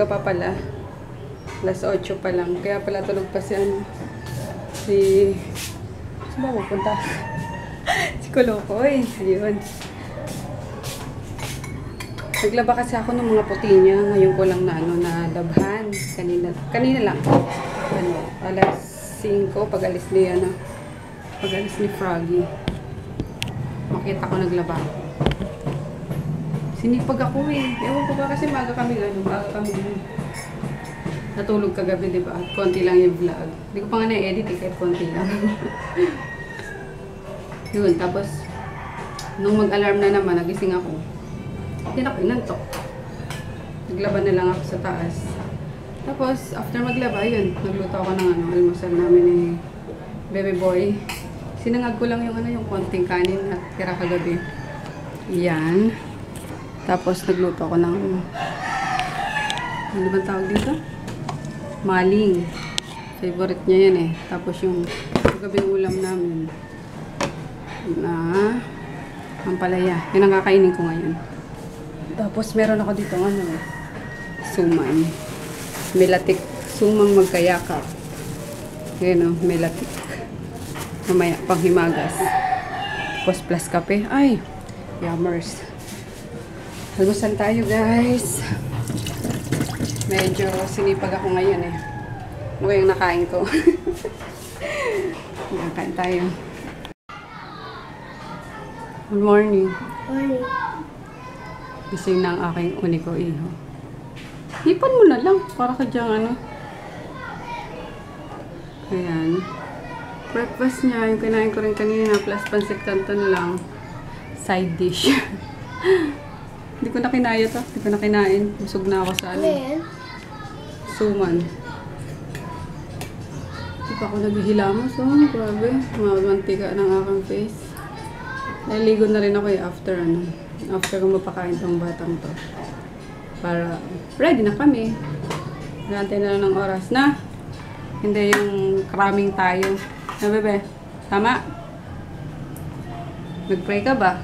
maaga pa pala. Alas 8 pa lang. Kaya pala tulog pa si ano. Saan ba pupunta? Si Kolokoy. Ayun. Naglaba kasi ako ng mga puti niya. Ngayon ko lang na ano, nalabhan. Kanina lang. Ano, alas 5 pag-alis ni ano. Pag-alis ni Froggy. Makita ko naglaba. Sinipag ako eh. Ewan ko ba kasi maaga kami natulog kagabi, di ba? At konti lang yung vlog. Hindi ko pa nga na-edit eh, kahit konti lang. Yun, tapos nung mag-alarm na naman, nagising ako. Hindi na ako inantok. Naglaba na lang ako sa taas. Tapos, after maglaba, yun, nagluto ako ng ano, almusal namin ni Baby Boy. Sinangag ko lang yung ano, yung konting kanin at tira kagabi. Yan. Tapos, nagluto ako ng ano ba tawag dito? Maling. Favorite niya yan eh. Tapos yung kagabing ulam namin na ampalaya. Yan ang kakainin ko ngayon. Tapos, meron ako dito ano, suman. Melatik. Sumang magkayakap. Yan o, melatik. Mamaya, panghimagas. Tapos, plus kape. Ay! Yummers. Almusal tayo, guys. Medyo sinipag ako ngayon eh. Mukha yung nakain ko. Nakain tayo. Good morning. Morning. Gising na ang aking uniko iho. Hipan mo na lang. Para ka diyang ano. Ayan. Breakfast niya. Yung kinain ko rin kanina. Plus pansit canton lang. Side dish. Hindi ko na kinaya to. Hindi ko na kinain. Busog na ako sa ano. Suman. Hindi pa ako naghihilamos. Oh, grabe. Mamantika ng aking face. Naligo na rin ako eh after ano. After kung mapakain tong batang to. Para ready na kami. Nantay na lang ng oras na. Hindi yung cramming tayo. Na bebe? Tama? Nag-pray ka ba?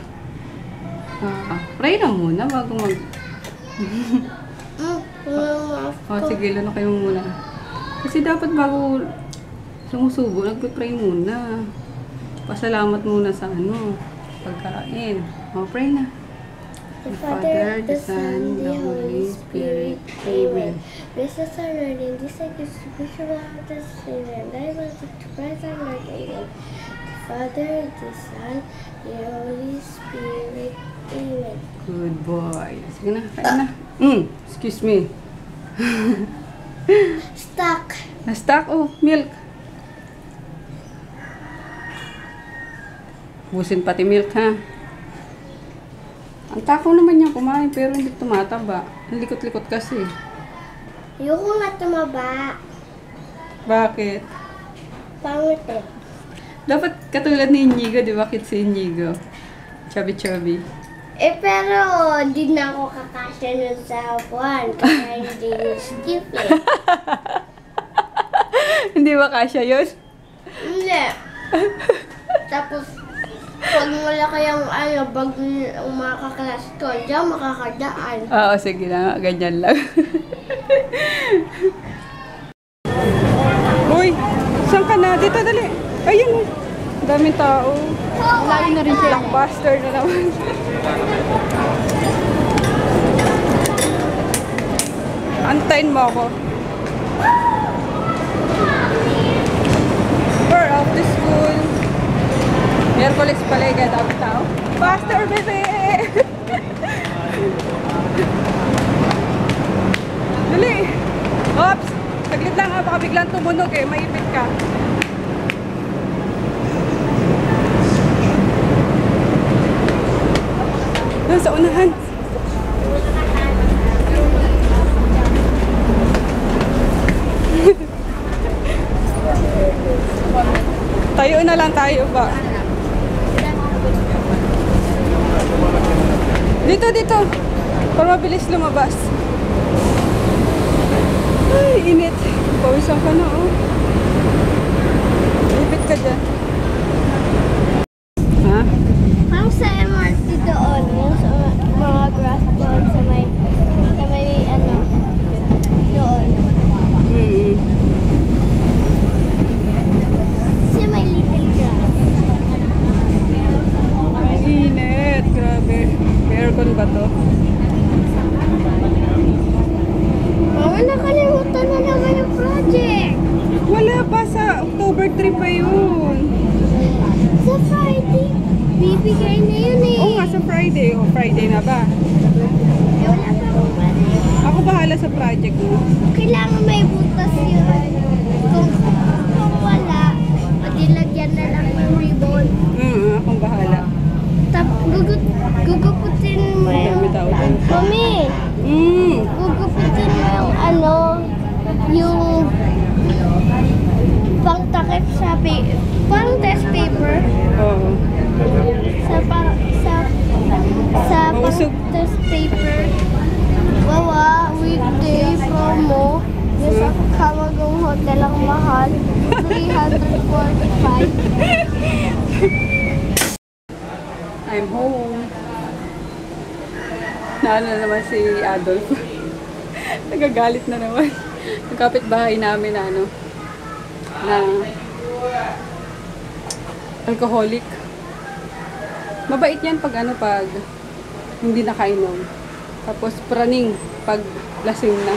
Pray na muna bago mag... sige, lalo kayo muna. Kasi dapat bago sumusubo, nag-pray muna. Pasalamat muna sa ano, pagkain. Pray na. The Father, the Son, the Holy Spirit. Amen. This is our Lord, and this is the Bishop of the Spirit. And I will to Christ our Lord. Amen. The Father, the Son, the Holy Spirit. Amen. Good boy. Sige na, kain na. Excuse me. Stuck. Na-stuck? Oh, milk. Busin pati milk, ha? Ang takaw naman niya kumain, pero hindi tumataba. Ang likot-likot kasi. Ayoko nga tumaba. Bakit? Pangit eh. Dapat katulad ni Inigo, di ba? Kit si Inigo. Chubby-chubby. Pero di na ako kakasya nun sa upuan. Kaya hindi skip eh. Hindi ba kasya yun? Hindi. Tapos, pag wala kayang bag ng mga kaklas ko, diyan makakadaan. Oo, sige na. Ganyan lang. Uy, saan ka na? Dito, dali. Ayun. Daming tao. Lagi na rin silang buster na naman. Antayin mo ako. We're off to school. Miyerkules pala yung ganda tao. Buster, bebe! Dali! Oops! Saglit lang ha, baka biglang tumunog eh. Maipit ka. Doon sa unahan. Tayo na lang tayo ba? Dito, dito. Para mabilis lumabas. Ay, init. Pawisan ka na, oh. Ipit ka dyan. Ha? Parang sa MRT doon, yung sa mga grass doon, sa may ano. Friday. O, Friday na ba? Wala pa akong pwede. Ako bahala sa project mo. Kailangan may butas yun. Kung wala, matilagyan na lang ng ribbon. Akong bahala. Tapos guguputin mo yung... Dami tao dun. Mami! Guguputin mo yung yung pang takip sa pang test paper. Oo. Sa pang test paper. Wawa, weekday promo. Yung sa Kamagong Hotel ang mahal. 345. I'm home. Naano na naman si Adolf. Nagagalit na naman. Yung kapitbahay namin na alcoholic. Mabait yan pag hindi nakainom. Tapos praning pag lasing na.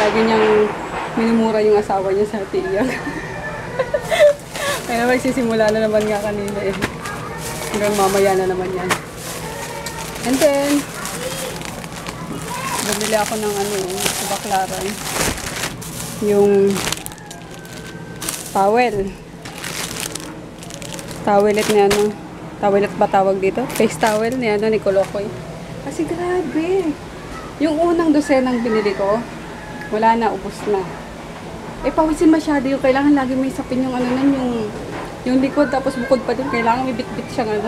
Lagi niyang minumura yung asawa niya sa tiyak. Kaya magsisimula na naman nga kanina eh. Hanggang mamaya na naman yan. And then, bumili ako ng sa Baclaran. Yung towel. Towelet ni towelet ba tawag dito? Face towel ni Kolokoy. Kasi grabe. Yung unang dosenang binili ko, wala na, ubos na. Pawisin masyado yung kailangan lagi may sapin yung yung likod, tapos bukod pa din, kailangan may bit-bit siyang may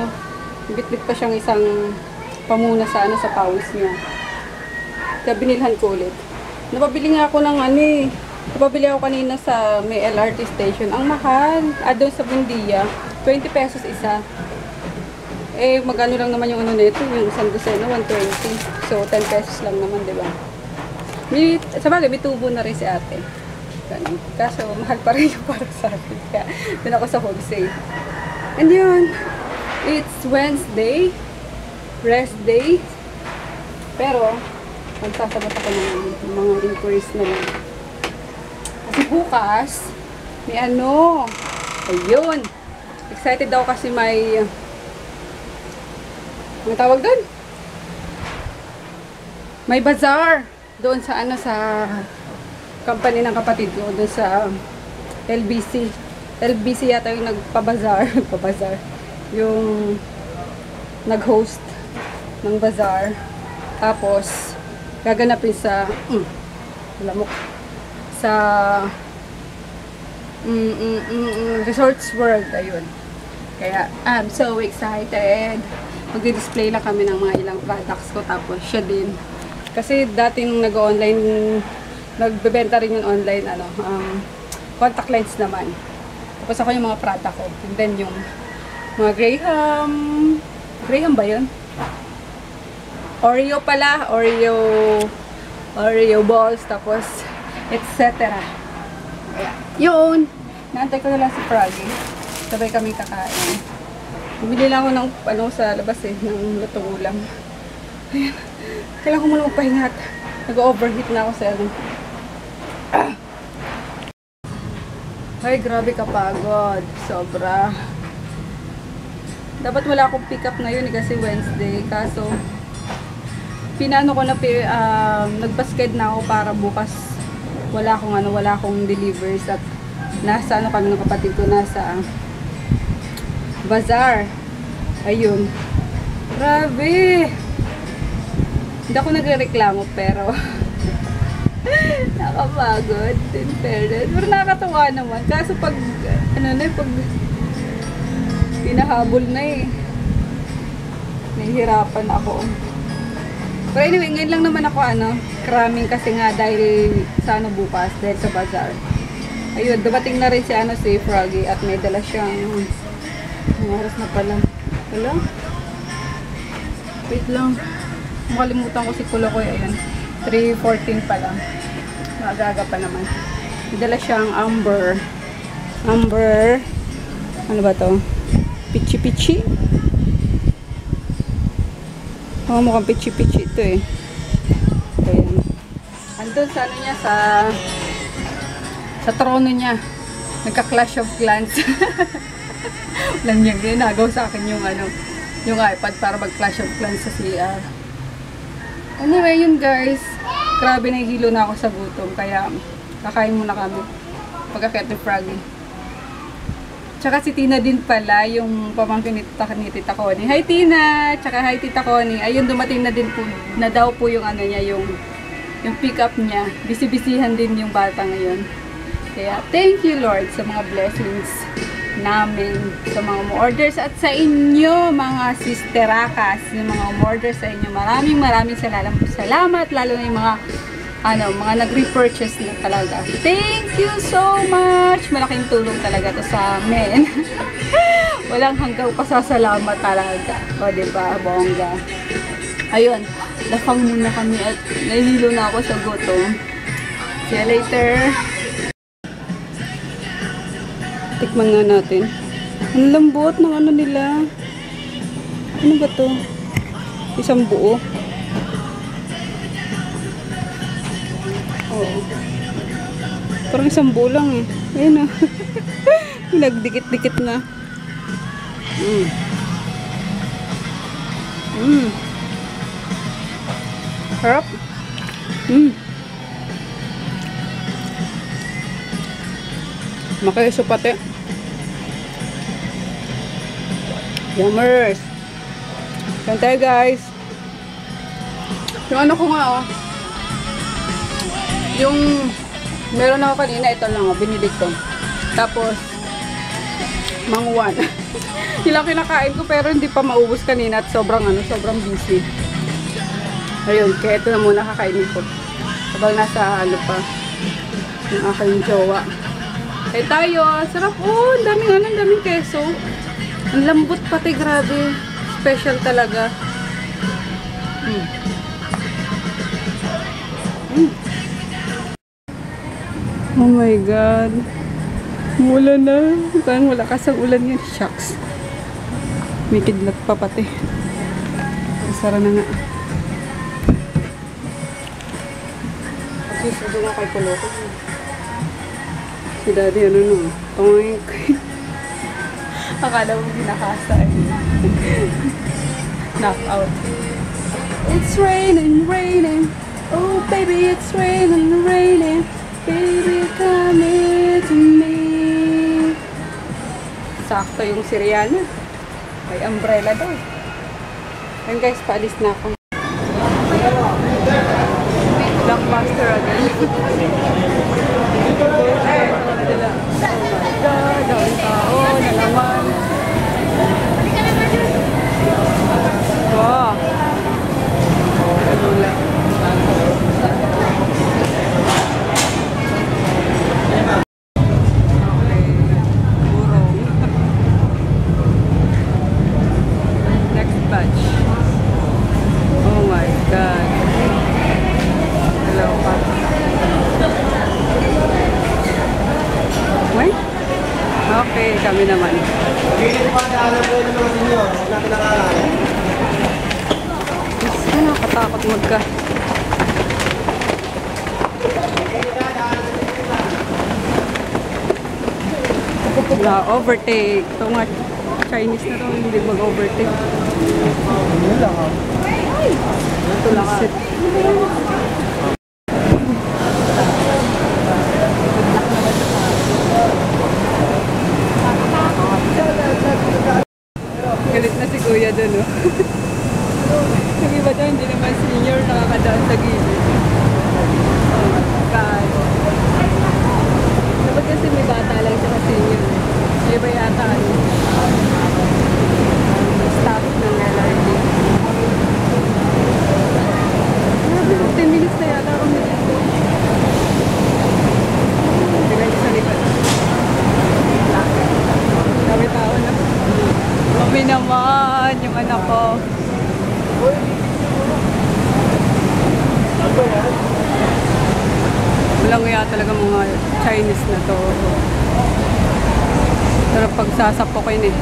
bit-bit pa siyang isang pamuna sa sa pawis niya. Kaya binilhan ko ulit. Napabili nga ako ng napabili ako kanina sa may LRT station. Ang mahal. Doon sa Bundia, 20 pesos isa. Magano lang naman yung nito, yung isang dosena, 120. So, 10 pesos lang naman, di ba? Sabagay, may tubo na rin si ate. Ganun. Kaso, mahal pa rin yung para sa akin. Kaya, dun ako sa wholesale. And yun, it's Wednesday, rest day. Pero, magsasagot ako ng mga inquiries na lang. Kasi bukas, may ayun. Excited daw kasi may tawag doon? May bazaar doon sa sa company ng kapatid ko, doon sa LBC. LBC yata yung nagpa-bazaar. Yung nag-host ng bazaar. Tapos, gaganapin sa lamok. Sa Resorts World. Ayun. Kaya, I'm so excited. Magdi-display lang kami ng mga ilang products ko. Tapos, siya din. Kasi dati nung nag-online, nagbebenta rin yung online, contact lens naman. Tapos ako yung mga product ko. And then yung mga Graham ba yun? Oreo pala. Oreo balls. Tapos, etc. Yun. Naantay ko na lang si Froggy. Sabay kami kakain. Bumili lang ako ng sa labas ng lutong ulam. Ayan. Kailangan ko muna magpahinga at nag-overheat na ako sa Ay, grabe kapagod. Sobra. Dapat wala akong pick up ngayon kasi Wednesday. Kaso, pinano ko na, nagpasked na ako para bukas wala akong delivers at nasa kami ng kapatid ko, nasa bazaar. Ayun. Grabe. Hindi ako nagrereklamo pero nakapagod in fairness. Pero nakakatawa naman. Kaso pag pag pinahabol na nahihirapan ako. Pero anyway, ngayon lang naman ako cramming kasi nga dahil sa bukas, dahil sa bazaar. Ayun, dumating na rin si Froggy at may dala siyang oras na pala. Wala? Wait lang. Makalimutan ko si Kulokoy. Ayan. 3:14 pa lang. Magaga pa naman. May dala siyang amber. Ano ba to? Pichi-pichi? Mukhang pichi-pichi ito Ayan. Andun sa niya, sa trono niya. Nagka-Clash of Clans. Alam niya, ginagaw sa akin yung yung iPad para mag-Clash of Clans sa CR. Anyway, yun guys. Grabe, nahihilo na ako sa gutom. Kaya, kakain muna kami. Pagkakit ni Froggy. Tsaka si Tina din pala, yung pamangkin ni Tita Connie. Hi Tina! Tsaka hi Tita Connie. Ayun, dumating na din po, na daw po yung ano niya, yung pick up niya. Bisi-bisihan din yung bata ngayon. Kaya, thank you Lord sa mga blessings namin, sa mga orders at sa inyo, mga sisterakas, yung mga orders sa inyo. Maraming salamat, lalo na yung mga mga nag-repurchase na talaga. Thank you so much! Malaking tulong talaga to sa amin. Walang hanggang pasasalamat talaga. O, diba? Bongga. Ayun. Lafang muna kami at nahihilo na ako sa gutom. See you later. Tikman nga natin. Ang lambot ng ano nila. Ano ba to? Isang buo. Oo. Parang isang buo lang eh. Ayun o. Nagdikit-dikit na. Harap. Makaiso pati. Yummers. Yan tayo guys. Yung ano ko nga oh. Yung meron ako kanina, ito lang, binili ko. Tapos, mangwan. Ilang kinakain ko pero hindi pa maubos kanina at sobrang busy. Ayun, kaya ito na muna kakainin ko. Habang nasa pa, yung aking jowa. Kaya tayo, sarap. Oh, ang daming keso. Ang lambot pati, grabe. Special talaga. Oh my God. Ulan na. Parang wala kasang ulan yun. Shucks. May kidlat pa pati. Sara na nga. Kasi nga kay Kuloko. Si Daddy no. Toink. Akala mo binakasa eh. Knock out. It's raining. Oh baby, it's raining. Baby, come here to me. Sakto yung Siriana. May umbrella daw. Ayun guys, paalis na ako. Blockbuster again. Daming tao, nalaman. Wow. Okay, kami naman. Nakakatakot magka. Overtake. Ito nga, Chinese na ito, hindi mag-overtake. Ito lang. Galit na si Kuya doon, no? Yung iba doon, hindi naman senior, nakakadaan sa gilid. God. Dapat kasi may bata lang siya senior. May iba yata, staff ng LRT. 10 minutes na yata kami dito. Pinag sa likod. Dami tao na. Kami naman, yung anak ko. Walang kaya talaga mga Chinese na to. Pero pagsasapokin eh.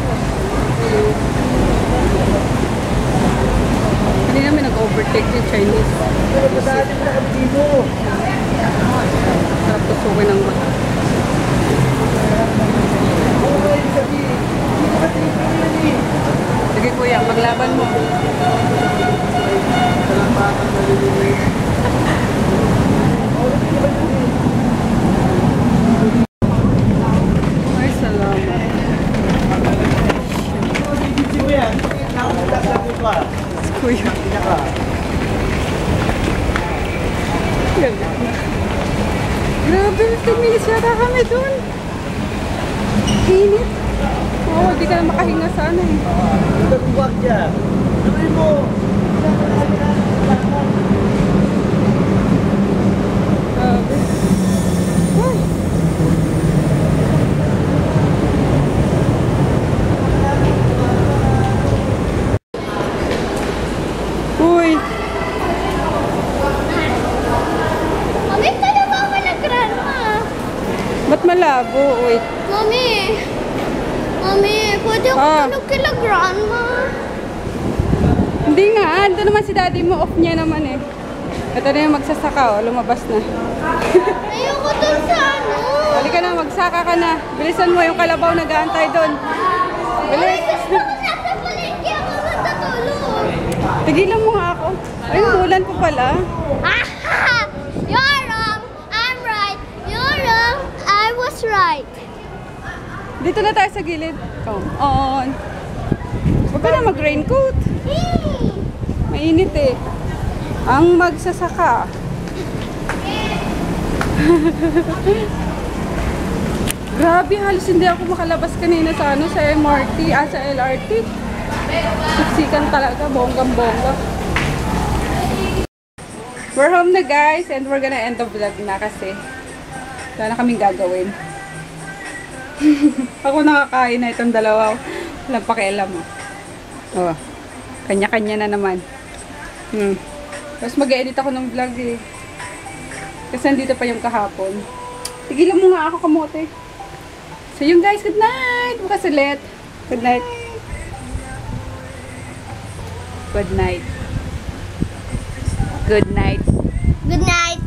Hindi namin nag-overtake yung Chinese. Sarap tusukin ng mata. Sige kuya, maglaba. Grabe, 15 minutes yata kami dun. Init. Oo, di ka na makahinga sana eh. Nagbuwag niya. Tuloy mo. Grabe. Ay. Uy. Mami, tayo ba ako nag-grandma? Ba't malabo? Wait. Mami, pwede ako tulog kila grandma. Hindi nga. Ando naman si daddy mo. Off niya naman eh. Ito na yung magsasaka. Oh. Lumabas na. Ayoko dun sa ano. Halika na. Magsaka ka na. Bilisan mo yung kalabaw nag-aantay doon. Bilis. Gusto ko nasa palengke ako magtatulog. Tigilan mo nga ako. Ay, umulan pa pala. Aha! You're wrong. I'm right. You're wrong. I was right. Dito na tayo sa gilid. Come on. Huwag ka na mag-raincoat. Mainit eh. Ang magsasaka. Grabe, halos hindi ako makalabas kanina sa sa MRT, sa LRT. Siksikan talaga, bonggang-bongga. We're home na guys, and we're gonna end the vlog na kasi wala na kaming gagawin. Ako nakakain na itong dalawa. Walang pakialam mo. Oh, kanya-kanya na naman. Tapos mag-edit ako ng vlog eh. Kasi nandito pa yung kahapon. Tigilan mo nga ako, kamote. So yun guys, good night! Bukas ulit. Good night. Good night. Good night. Good night.